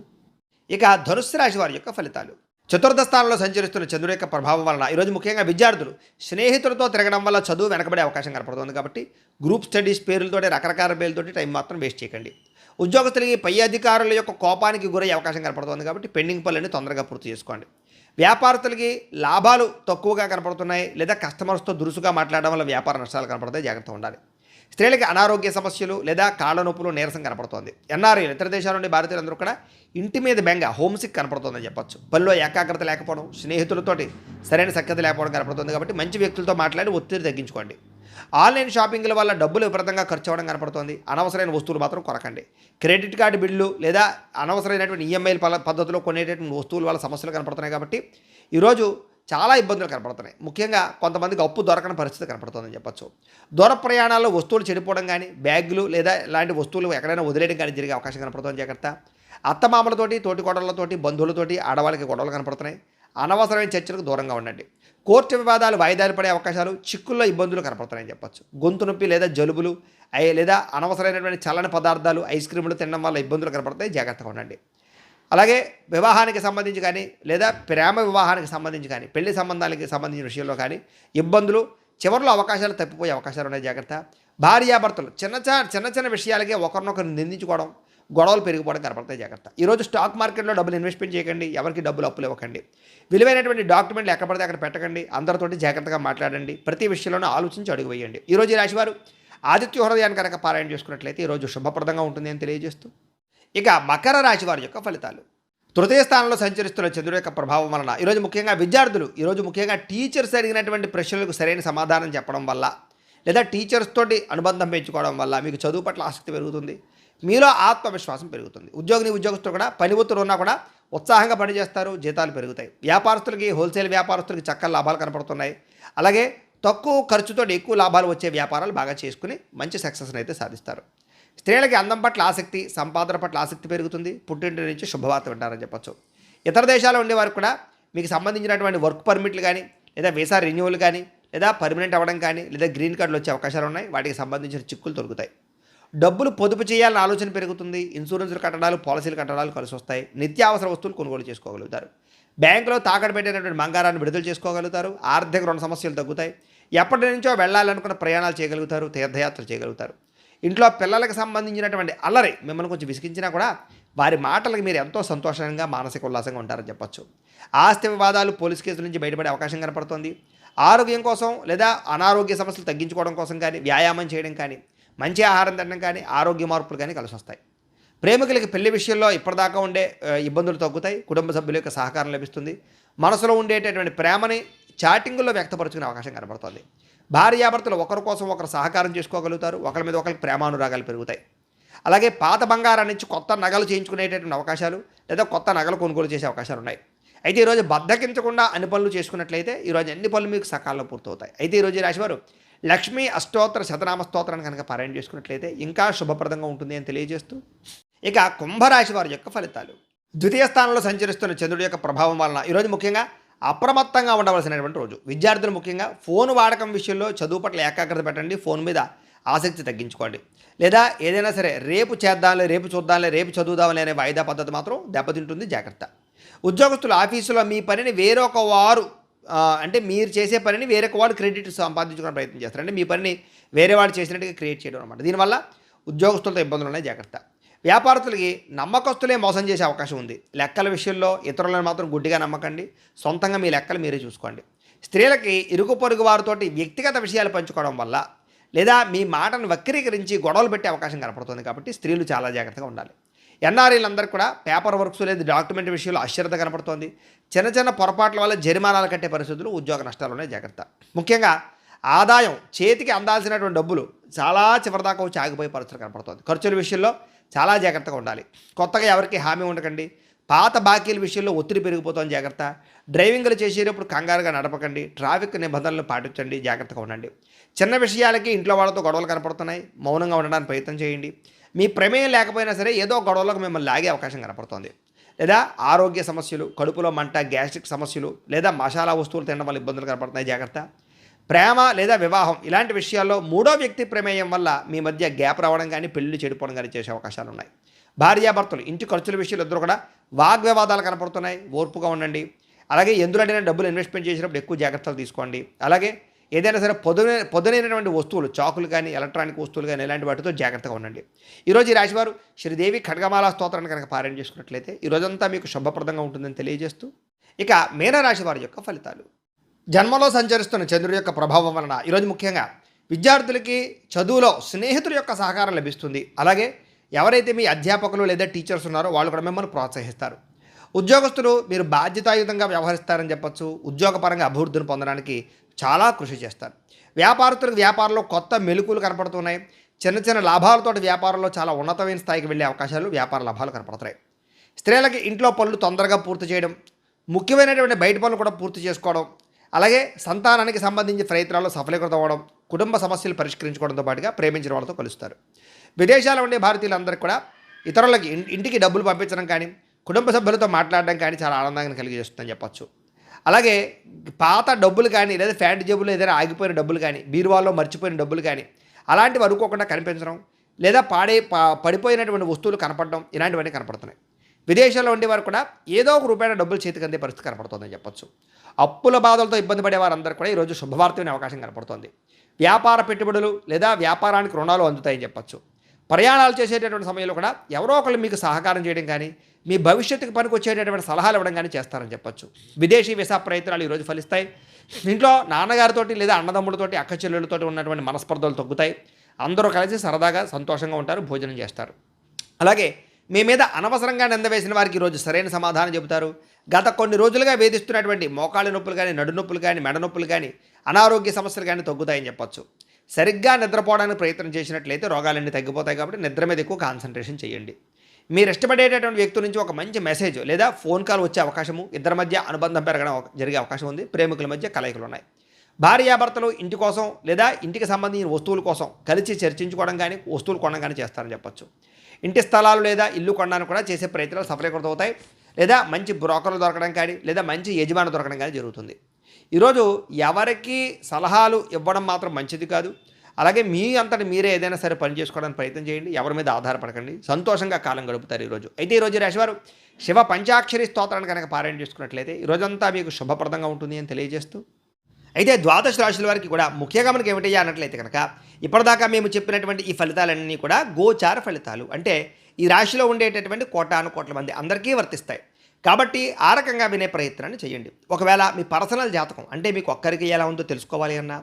ఇక ధనుస్సు రాశి వారి యొక్క ఫలితాలు. చతుర్థ స్థానంలో సంచరిస్తున్న చంద్రుడి యొక్క ప్రభావం వలన ఈరోజు ముఖ్యంగా విద్యార్థులు స్నేహితులతో తిరగడం వల్ల చదువు వెనకబడే అవకాశం కనపడుతుంది. కాబట్టి గ్రూప్ స్టడీస్ పేర్లతోటి రకరకాల పేర్లతోటి టైం మాత్రం వేస్ట్ చేయకండి. ఉద్యోగస్తులకి పై అధికారుల యొక్క కోపానికి గురయ్యే అవకాశం కనపడుతుంది. కాబట్టి పెండింగ్ పనులని తొందరగా పూర్తి చేసుకోండి. వ్యాపారస్తులకి లాభాలు తక్కువగా కనపడుతున్నాయి, లేదా కస్టమర్స్తో దురుసుగా మాట్లాడడం వల్ల వ్యాపార నష్టాలు కనపడతాయి, జాగ్రత్తగా ఉండాలి. స్త్రీలకి అనారోగ్య సమస్యలు లేదా కాళ్ళ నొప్పులు నీరసం కనపడుతోంది. ఎన్ఆర్ఐలు ఇతర దేశాల నుండి భారతీయులందరూ కూడా ఇంటి మీద బెంగ హోమ్సిక్ కనపడుతుందని చెప్పొచ్చు. పనిలో ఏకాగ్రత లేకపోవడం, స్నేహితులతోటి సరైన సఖ్యత లేకపోవడం కనపడుతుంది. కాబట్టి మంచి వ్యక్తులతో మాట్లాడి ఒత్తిడి తగ్గించుకోండి. ఆన్లైన్ షాపింగ్ల వల్ల డబ్బులు విపరీతంగా ఖర్చు అవ్వడం కనపడుతుంది. అనవసరమైన వస్తువులు మాత్రం కొనకండి. క్రెడిట్ కార్డు బిల్లు లేదా అనవసరమైనటువంటి ఈఎంఐల పద్ధతిలో కొనేటటువంటి వస్తువుల వల్ల సమస్యలు కనపడుతున్నాయి. కాబట్టి ఈరోజు చాలా ఇబ్బందులు కనపడుతున్నాయి. ముఖ్యంగా కొంతమందికి అప్పు దొరకని పరిస్థితి కనపడుతుందని చెప్పొచ్చు. దూర ప్రయాణాల్లో వస్తువులు చెడిపోవడం కానీ, బ్యాగులు లేదా ఇలాంటి వస్తువులు ఎక్కడైనా వదిలేయడం కానీ జరిగే అవకాశం కనపడుతుంది, జాగ్రత్త. అత్తమామలతోటి, తోటి కోడళ్లతోటి, బంధువులతోటి ఆడవాళ్ళకి గొడవలు కనపడుతున్నాయి. అనవసరమైన చర్చలకు దూరంగా ఉండండి. కోర్టు వివాదాలు వాయిదాలు పడే అవకాశాలు, చిక్కుల్లో ఇబ్బందులు కనపడుతున్నాయని చెప్పొచ్చు. గొంతు నొప్పి లేదా జలుబులు లేదా అనవసరమైనటువంటి చల్లని పదార్థాలు, ఐస్ క్రీములు తినడం వల్ల ఇబ్బందులు కనపడతాయి, జాగ్రత్తగా ఉండండి. అలాగే వివాహానికి సంబంధించి కానీ, లేదా ప్రేమ వివాహానికి సంబంధించి కానీ, పెళ్లి సంబంధాలకి సంబంధించిన విషయంలో కానీ ఇబ్బందులు, చివరిలో అవకాశాలు తప్పిపోయే అవకాశాలు ఉన్నాయి, జాగ్రత్త. భార్యాభర్తలు చిన్న చిన్న విషయాలకే ఒకరినొకరు నిందించుకోవడం, గొడవలు పెరిగిపోవడం కనపడతాయి, జాగ్రత్త. ఈరోజు స్టాక్ మార్కెట్లో డబ్బులు ఇన్వెస్ట్మెంట్ చేయకండి, ఎవరికి డబ్బులు అప్పులు ఇవ్వకండి. విలువైనటువంటి డాక్యుమెంట్లు ఎక్కడ పడితే అక్కడ పెట్టకండి. అందరితోటి జాగ్రత్తగా మాట్లాడండి. ప్రతి విషయంలోనూ ఆలోచించి అడుగు వేయండి. ఈరోజు ఈ రాశివారు ఆదిత్య హృదయాన్ని కనుక పారాయణ చేసుకున్నట్లయితే ఈరోజు శుభప్రదంగా ఉంటుంది అని తెలియజేస్తూ, ఇక మకర రాశి వారి యొక్క ఫలితాలు. తృతీయ స్థానంలో సంచరిస్తున్న చంద్రుడి యొక్క ప్రభావం వలన ఈరోజు ముఖ్యంగా విద్యార్థులు, ఈరోజు ముఖ్యంగా టీచర్స్ అడిగినటువంటి ప్రశ్నలకు సరైన సమాధానం చెప్పడం వల్ల, లేదా టీచర్స్ తోటి అనుబంధం పెంచుకోవడం వల్ల మీకు చదువు పట్ల ఆసక్తి పెరుగుతుంది, మీలో ఆత్మవిశ్వాసం పెరుగుతుంది. ఉద్యోగస్తులు కూడా పని ఒత్తిడి ఉన్నా కూడా ఉత్సాహంగా పనిచేస్తారు, జీతాలు పెరుగుతాయి. వ్యాపారస్తులకి, హోల్సేల్ వ్యాపారస్తులకి చక్కని లాభాలు కనపడుతున్నాయి. అలాగే తక్కువ ఖర్చుతో ఎక్కువ లాభాలు వచ్చే వ్యాపారాలు బాగా చేసుకుని మంచి సక్సెస్ని అయితే సాధిస్తారు. స్త్రీలకి అందం పట్ల ఆసక్తి, సంపాదన పట్ల ఆసక్తి పెరుగుతుంది. పుట్టింటి నుంచి శుభవార్త వింటారని చెప్పొచ్చు. ఇతర దేశాల్లో ఉండేవారు కూడా మీకు సంబంధించినటువంటి వర్క్ పర్మిట్లు కానీ, లేదా వీసా రెన్యూవల్ కానీ, లేదా పర్మనెంట్ అవ్వడం కానీ, లేదా గ్రీన్ కార్డులు వచ్చే అవకాశాలు ఉన్నాయి. వాటికి సంబంధించిన చిక్కులు దొరుకుతాయి. డబ్బులు పొదుపు చేయాలన్న ఆలోచన పెరుగుతుంది. ఇన్సూరెన్సులు కట్టడాలు, పాలసీలు కట్టడాలు కలిసి వస్తాయి. నిత్యావసర వస్తువులు కొనుగోలు చేసుకోగలుగుతారు. బ్యాంకులో తాకట్టు పెట్టినటువంటి బంగారాన్ని విడుదల చేసుకోగలుగుతారు. ఆర్థిక రుణ సమస్యలు తగ్గుతాయి. ఎప్పటి నుంచో వెళ్ళాలనుకున్న ప్రయాణాలు చేయగలుగుతారు, తీర్థయాత్రలు చేయగలుగుతారు. ఇంట్లో పిల్లలకు సంబంధించినటువంటి అల్లరి మిమ్మల్ని కొంచెం విసిగించినా కూడా వారి మాటలకు మీరు ఎంతో సంతోషంగా, మానసిక ఉల్లాసంగా ఉంటారని చెప్పొచ్చు. ఆస్తి వివాదాలు, పోలీస్ కేసుల నుంచి బయటపడే అవకాశం కనపడుతుంది. ఆరోగ్యం కోసం లేదా అనారోగ్య సమస్యలు తగ్గించుకోవడం కోసం కానీ, వ్యాయామం చేయడం కానీ, మంచి ఆహారం తినడం కానీ, ఆరోగ్య మార్పులు కానీ కలిసి వస్తాయి. ప్రేమికులకి పెళ్లి విషయంలో ఇప్పటిదాకా ఉండే ఇబ్బందులు తగ్గుతాయి. కుటుంబ సభ్యుల యొక్క సహకారం లభిస్తుంది. మనసులో ఉండేటటువంటి ప్రేమని చాటింగుల్లో వ్యక్తపరుచుకునే అవకాశం కనబడుతుంది. భార్యాభర్తలు ఒకరి కోసం ఒకరు సహకారం చేసుకోగలుగుతారు. ఒకరి మీద ఒకరికి ప్రేమానురాగాలు పెరుగుతాయి. అలాగే పాత బంగారాన్ని నుంచి కొత్త నగలు చేయించుకునేటటువంటి అవకాశాలు, లేదా కొత్త నగలు కొనుగోలు చేసే అవకాశాలు ఉన్నాయి. అయితే ఈరోజు బద్దకించకుండా అన్ని పనులు చేసుకున్నట్లయితే ఈరోజు అన్ని పనులు మీకు సకాలంలో పూర్తవుతాయి. అయితే ఈరోజు ఈ రాశివారు లక్ష్మీ అష్టోత్తర శతనామ స్తోత్రాన్ని కనుక పారాయణ చేసుకున్నట్లయితే ఇంకా శుభప్రదంగా ఉంటుంది అని తెలియజేస్తూ, ఇక కుంభరాశి వారి యొక్క ఫలితాలు. ద్వితీయ స్థానంలో సంచరిస్తున్న చంద్రుడి యొక్క ప్రభావం వలన ఈరోజు ముఖ్యంగా అప్రమత్తంగా ఉండవలసినటువంటి రోజు. విద్యార్థులు ముఖ్యంగా ఫోన్ వాడకం విషయంలో చదువు పట్ల ఏకాగ్రత పెట్టండి. ఫోన్ మీద ఆసక్తి తగ్గించుకోండి. లేదా ఏదైనా సరే రేపు చేద్దాంలే, రేపు చూద్దాంలే, రేపు చదువుదాంలే అనే వాయిదా పద్ధతి మాత్రం దెబ్బతింటుంది, జాగ్రత్త. ఉద్యోగస్తులు ఆఫీసులో మీ పనిని వేరొక వారు అంటే మీరు చేసే పనిని వేరొక వాడు క్రెడిట్ సంపాదించుకునే ప్రయత్నం చేస్తారు. అంటే మీ పనిని వేరే వాడు చేసినట్టుగా క్రియేట్ చేయడం అనమాట. దీనివల్ల ఉద్యోగస్తులతో ఇబ్బందులు ఉన్నాయి, జాగ్రత్త. వ్యాపారస్తులకి నమ్మకస్తులే మోసం చేసే అవకాశం ఉంది. లెక్కల విషయంలో ఇతరులను మాత్రం గుడ్డిగా నమ్మకండి. సొంతంగా మీ లెక్కలు మీరే చూసుకోండి. స్త్రీలకి ఇరుగు పొరుగు వారితోటి వ్యక్తిగత విషయాలు పంచుకోవడం వల్ల, లేదా మీ మాటను వక్రీకరించి గొడవలు పెట్టే అవకాశం కనపడుతుంది. కాబట్టి స్త్రీలు చాలా జాగ్రత్తగా ఉండాలి. ఎన్ఆర్ఐలందరూ కూడా పేపర్ వర్క్స్ లేదా డాక్యుమెంట్ విషయంలో అశ్రద్ధ కనపడుతోంది. చిన్న చిన్న పొరపాట్ల వల్ల జరిమానాలు కట్టే పరిస్థితులు, ఉద్యోగ నష్టాలు ఉన్నాయి, జాగ్రత్త. ముఖ్యంగా ఆదాయం చేతికి అందాల్సినటువంటి డబ్బులు చాలా చివరిదాకా వచ్చి ఆగిపోయే పరిస్థితులు కనపడుతుంది. ఖర్చుల విషయంలో చాలా జాగ్రత్తగా ఉండాలి. కొత్తగా ఎవరికి హామీ ఉండకండి. పాత బాకీల విషయంలో ఒత్తిడి పెరిగిపోతుంది, జాగ్రత్త. డ్రైవింగ్లు చేసేటప్పుడు కంగారుగా నడపకండి. ట్రాఫిక్ నిబంధనలు పాటించండి, జాగ్రత్తగా ఉండండి. చిన్న విషయాలకి ఇంట్లో వాళ్ళతో గొడవలు కనపడుతున్నాయి, మౌనంగా ఉండడానికి ప్రయత్నం చేయండి. మీ ప్రమేయం లేకపోయినా సరే ఏదో గొడవలకు మిమ్మల్ని లాగే అవకాశం కనపడుతుంది. లేదా ఆరోగ్య సమస్యలు, కడుపులో మంట, గ్యాస్ట్రిక్ సమస్యలు, లేదా మసాలా వస్తువులు తినడం వల్ల ఇబ్బందులు కనపడుతున్నాయి, జాగ్రత్త. ప్రేమ లేదా వివాహం ఇలాంటి విషయాల్లో మూడో వ్యక్తి ప్రమేయం వల్ల మీ మధ్య గ్యాప్ రావడం కానీ, పెళ్లి చెడిపోవడం కానీ చేసే అవకాశాలు ఉన్నాయి. భార్యాభర్తలు ఇంటి ఖర్చుల విషయాలు ఇద్దరు కూడా వాగ్వివాదాలు కనపడుతున్నాయి, ఓర్పుగా ఉండండి. అలాగే ఎందులోనైనా డబ్బులు ఇన్వెస్ట్మెంట్ చేసినప్పుడు ఎక్కువ జాగ్రత్తలు తీసుకోండి. అలాగే ఏదైనా సరే పొదునైనటువంటి వస్తువులు, చాకులు కానీ, ఎలక్ట్రానిక్ వస్తువులు కానీ ఇలాంటి వాటితో జాగ్రత్తగా ఉండండి. ఈరోజు ఈ రాశివారు శ్రీదేవి ఖడ్గమాల స్తోత్రాన్ని కనుక పారాయణ చేసుకున్నట్లయితే ఈ రోజంతా మీకు శుభప్రదంగా ఉంటుందని తెలియజేస్తూ, ఇక మీనరాశి వారి యొక్క ఫలితాలు. జన్మలో సంచరిస్తున్న చంద్రుడి యొక్క ప్రభావం వలన ఈరోజు ముఖ్యంగా విద్యార్థులకి చదువులో స్నేహితుల యొక్క సహకారం లభిస్తుంది. అలాగే ఎవరైతే మీ అధ్యాపకులు లేదా టీచర్స్ ఉన్నారో వాళ్ళు కూడా మిమ్మల్ని ప్రోత్సహిస్తారు. ఉద్యోగస్తులు మీరు బాధ్యతాయుతంగా వ్యవహరిస్తారని చెప్పొచ్చు. ఉద్యోగపరంగా అభివృద్ధిని పొందడానికి చాలా కృషి చేస్తారు. వ్యాపారస్తులకు వ్యాపారంలో కొత్త మెలుకులు కనపడుతున్నాయి. చిన్న చిన్న లాభాలతోటి వ్యాపారంలో చాలా ఉన్నతమైన స్థాయికి వెళ్ళే అవకాశాలు, వ్యాపార లాభాలు కనపడుతున్నాయి. స్త్రీలకి ఇంట్లో పనులు తొందరగా పూర్తి చేయడం, ముఖ్యమైనటువంటి బయట పనులు కూడా పూర్తి చేసుకోవడం, అలాగే సంతానానికి సంబంధించి ప్రయత్నాల్లో సఫలీకృతం అవ్వడం, కుటుంబ సమస్యలు పరిష్కరించుకోవడంతో పాటుగా ప్రేమించిన వాళ్ళతో కలుస్తారు. విదేశాల్లో ఉండే భారతీయులందరికీ కూడా ఇతరులకి ఇంటికి డబ్బులు పంపించడం కానీ, కుటుంబ సభ్యులతో మాట్లాడడం కానీ చాలా ఆనందాన్ని కలిగజేస్తుందని చెప్పచ్చు. అలాగే పాత డబ్బులు కానీ, లేదా ఫ్యాంట్ జేబులో ఏదైనా ఆగిపోయిన డబ్బులు కానీ, బీరువాల్లో మర్చిపోయిన డబ్బులు కానీ అలాంటివి అనుకోకుండా కనిపించడం, లేదా పడిపోయినటువంటి వస్తువులు కనపడడం, ఇలాంటివన్నీ కనపడుతున్నాయి. విదేశాల్లో ఉండేవారు కూడా ఏదో ఒక రూపాయల డబ్బులు చేతికి అందే పరిస్థితి కనపడుతుందని చెప్పచ్చు. అప్పుల బాధలతో ఇబ్బంది పడే వారందరూ కూడా ఈరోజు శుభవార్త వినే అవకాశం కనపడుతుంది. వ్యాపార పెట్టుబడులు లేదా వ్యాపారానికి రుణాలు అందుతాయని చెప్పచ్చు. ప్రయాణాలు చేసేటటువంటి సమయంలో కూడా ఎవరో ఒకళ్ళు మీకు సహకారం చేయడం కానీ, మీ భవిష్యత్తుకు పనికి వచ్చేటటువంటి సలహాలు ఇవ్వడం కానీ చేస్తారని చెప్పచ్చు. విదేశీ వీసా ప్రయత్నాలు ఈరోజు ఫలిస్తాయి. ఇంట్లో నాన్నగారితోటి లేదా అన్నదమ్ములతోటి, అక్క చెల్లెళ్ళతోటి ఉన్నటువంటి మనస్పర్ధలు తగ్గుతాయి. అందరూ కలిసి సరదాగా సంతోషంగా ఉంటారు, భోజనం చేస్తారు. అలాగే మీ మీద అనవసరంగా నింద వేసిన వారికి ఈరోజు సరైన సమాధానం చెబుతారు. గత కొన్ని రోజులుగా వేధిస్తున్నటువంటి మోకాళ్ళ నొప్పులు కానీ, నడు నొప్పులు కానీ, మెడ నొప్పులు కానీ, అనారోగ్య సమస్యలు కానీ తగ్గుతాయని చెప్పచ్చు. సరిగ్గా నిద్రపోవడానికి ప్రయత్నం చేసినట్లయితే రోగాలన్నీ తగ్గిపోతాయి. కాబట్టి నిద్ర మీద ఎక్కువ కాన్సన్ట్రేషన్ చేయండి. మీరు ఇష్టపడేటటువంటి వ్యక్తి నుంచి ఒక మంచి మెసేజ్ లేదా ఫోన్ కాల్ వచ్చే అవకాశము, ఇద్దరి మధ్య అనుబంధం పెరగడం జరిగే అవకాశం ఉంది. ప్రేమికుల మధ్య కలయికలు ఉన్నాయి. భార్యాభర్తలు ఇంటి కోసం లేదా ఇంటికి సంబంధించిన వస్తువుల కోసం కలిసి చర్చించుకోవడం కానీ, వస్తువులు కొనడం కానీ చేస్తారని చెప్పచ్చు. ఇంటి స్థలాలు లేదా ఇల్లు కొనడానికి కూడా చేసే ప్రయత్నాలు సఫలీకృతం అవుతాయి. లేదా మంచి బ్రోకర్లు దొరకడం కానీ, లేదా మంచి యజమాని దొరకడం కానీ జరుగుతుంది. ఈరోజు ఎవరికి సలహాలు ఇవ్వడం మాత్రం మంచిది కాదు. అలాగే మీ అంతటి మీరే ఏదైనా సరే పని చేసుకోవడానికి ప్రయత్నం చేయండి. ఎవరి మీద ఆధారపడకండి. సంతోషంగా కాలం గడుపుతారు ఈరోజు. అయితే ఈరోజు రాశివారు శివ పంచాక్షరి స్తోత్రాన్ని కనుక పారాయణ చేసుకున్నట్లయితే ఈరోజంతా మీకు శుభప్రదంగా ఉంటుంది అని తెలియజేస్తూ, అయితే ద్వాదశ రాశుల వారికి కూడా ముఖ్యంగా మనకి ఏమిటయ్యా అన్నట్లయితే కనుక ఇప్పటిదాకా మేము చెప్పినటువంటి ఈ ఫలితాలన్నీ కూడా గోచార ఫలితాలు. అంటే ఈ రాశిలో ఉండేటటువంటి కోటాను కోట్ల మంది అందరికీ వర్తిస్తాయి. కాబట్టి ఆ రకంగా వినే ప్రయత్నాన్ని చేయండి. ఒకవేళ మీ పర్సనల్ జాతకం అంటే మీకు ఒక్కరికి ఎలా ఉందో తెలుసుకోవాలి అన్నా,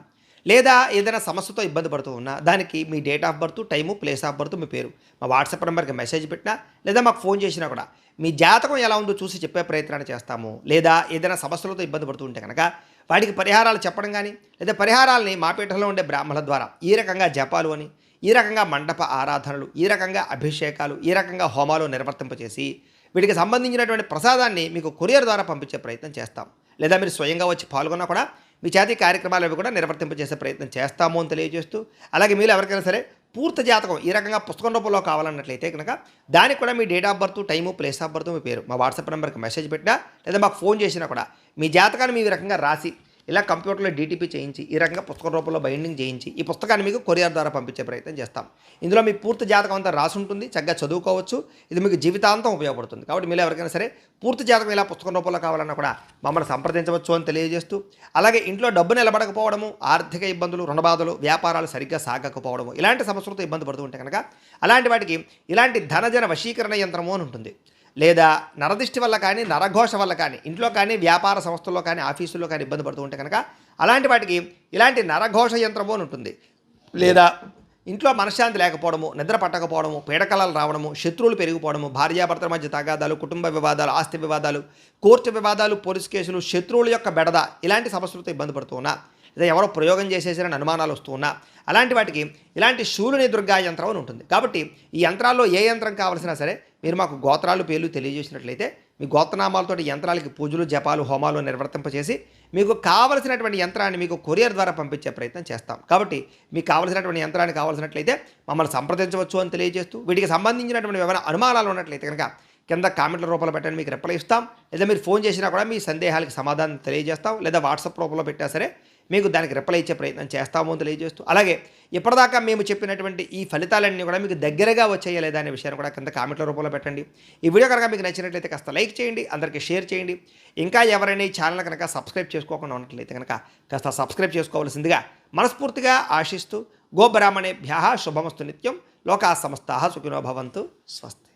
లేదా ఏదైనా సమస్యతో ఇబ్బంది పడుతూ ఉన్నా, దానికి మీ date of birth, time, place of birth, మీ పేరు మా వాట్సాప్ నెంబర్కి మెసేజ్ పెట్టినా, లేదా మాకు ఫోన్ చేసినా కూడా మీ జాతకం ఎలా ఉందో చూసి చెప్పే ప్రయత్నాన్ని చేస్తాము. లేదా ఏదైనా సమస్యలతో ఇబ్బంది పడుతూ ఉంటే కనుక వాటికి పరిహారాలు చెప్పడం కానీ, లేదా పరిహారాలని మా పీఠంలో ఉండే బ్రాహ్మణుల ద్వారా ఈ రకంగా జపాలు అని, ఈ రకంగా మండప ఆరాధనలు, ఈ రకంగా అభిషేకాలు, ఈ రకంగా హోమాలు నిర్వర్తింపచేసి వీటికి సంబంధించినటువంటి ప్రసాదాన్ని మీకు కొరియర్ ద్వారా పంపించే ప్రయత్నం చేస్తాం. లేదా మీరు స్వయంగా వచ్చి పాల్గొన్నా కూడా మీ చేతి కార్యక్రమాలు అవి కూడా నిర్వర్తింపజేసే ప్రయత్నం చేస్తాము అని తెలియజేస్తూ, అలాగే మీరు ఎవరికైనా సరే పూర్తి జాతకం ఈ రకంగా పుస్తకం రూపంలో కావాలన్నట్లయితే కనుక దానికి కూడా మీ date of birth, time, place of birth, మీ పేరు మా వాట్సాప్ నెంబర్కి మెసేజ్ పెట్టినా, లేదా మాకు ఫోన్ చేసినా కూడా మీ జాతకాన్ని మీ రకంగా రాసి ఇలా కంప్యూటర్లో డీటీపీ చేయించి ఈ రకంగా పుస్తకం రూపంలో బైండింగ్ చేయించి ఈ పుస్తకాన్ని మీకు కొరియర్ ద్వారా పంపించే ప్రయత్నం చేస్తాం. ఇందులో మీ పూర్తి జాతకం అంతా రాసి ఉంటుంది, చక్కగా చదువుకోవచ్చు. ఇది మీకు జీవితాంతం ఉపయోగపడుతుంది. కాబట్టి మీరు ఎవరికైనా సరే పూర్తి జాతకం ఇలా పుస్తకం రూపంలో కావాలన్నా కూడా మమ్మల్ని సంప్రదించవచ్చు అని తెలియజేస్తూ, అలాగే ఇంట్లో డబ్బు నిలబడకపోవడము, ఆర్థిక ఇబ్బందులు, రుణబాధలు, వ్యాపారాలు సరిగ్గా సాగకపోవడము, ఇలాంటి సమస్యలతో ఇబ్బంది పడుతూ ఉంటే కనుక అలాంటి వాటికి ఇలాంటి ధనజన వశీకరణ యంత్రము అని ఉంటుంది. లేదా నరదిష్టి వల్ల కానీ, నరఘోష వల్ల కానీ, ఇంట్లో కానీ, వ్యాపార సంస్థల్లో కానీ, ఆఫీసుల్లో కానీ ఇబ్బంది పడుతూ ఉంటే కనుక అలాంటి వాటికి ఇలాంటి నరఘోష యంత్రము అని ఉంటుంది. లేదా ఇంట్లో మనశ్శాంతి లేకపోవడము, నిద్ర పట్టకపోవడము, పీడకలాలు రావడము, శత్రువులు పెరిగిపోవడము, భార్యాభర్తల మధ్య తగాదాలు, కుటుంబ వివాదాలు, ఆస్తి వివాదాలు, కోర్టు వివాదాలు, పోలీస్ కేసులు, శత్రువుల యొక్క బెడద, ఇలాంటి సమస్యలతో ఇబ్బంది పడుతూ ఉన్నా, లేదా ఎవరో ప్రయోగం చేసేసారని అనుమానాలు వస్తూ ఉన్నా, అలాంటి వాటికి ఇలాంటి శూలుని దుర్గా యంత్రం అని ఉంటుంది. కాబట్టి ఈ యంత్రాల్లో ఏ యంత్రం కావాల్సినా సరే మీరు మాకు గోత్రాలు, పేర్లు తెలియజేసినట్లయితే మీ గోత్రనామాలతో యంత్రాలకి పూజలు, జపాలు, హోమాలు నిర్వర్తింపచేసి మీకు కావలసినటువంటి యంత్రాన్ని మీకు కొరియర్ ద్వారా పంపించే ప్రయత్నం చేస్తాం. కాబట్టి మీకు కావలసినటువంటి యంత్రాన్ని కావాల్సినట్లయితే మమ్మల్ని సంప్రదించవచ్చు అని తెలియజేస్తూ, వీటికి సంబంధించినటువంటి ఏమైనా అనుమానాలు ఉన్నట్లయితే కనుక కింద కామెంట్ల రూపంలో పెట్టండి, మీకు రిప్లై ఇస్తాం. లేదా మీరు ఫోన్ చేసినా కూడా మీ సందేహాలకు సమాధానం తెలియజేస్తాం. లేదా వాట్సాప్ రూపంలో పెట్టినా సరే మీకు దానికి రిప్లై ఇచ్చే ప్రయత్నం చేస్తామో అని తెలియజేస్తూ, అలాగే ఇప్పటిదాకా మేము చెప్పినటువంటి ఈ ఫలితాలన్నీ కూడా మీకు దగ్గరగా వచ్చాయా లేదా అనే విషయాన్ని కూడా కింద కామెంట్ల రూపంలో పెట్టండి. ఈ వీడియో కనుక మీకు నచ్చినట్లయితే కాస్త లైక్ చేయండి, అందరికీ షేర్ చేయండి. ఇంకా ఎవరైనా ఈ ఛానల్ కనుక సబ్స్క్రైబ్ చేసుకోకుండా ఉన్నట్లయితే కనుక కాస్త సబ్స్క్రైబ్ చేసుకోవాల్సిందిగా మనస్ఫూర్తిగా ఆశిస్తూ, గోబ్రాహ్మణేభ్యः శుభమస్తు నిత్యం, లోకా సమస్తాః సుఖినో భవంతు. స్వస్తి.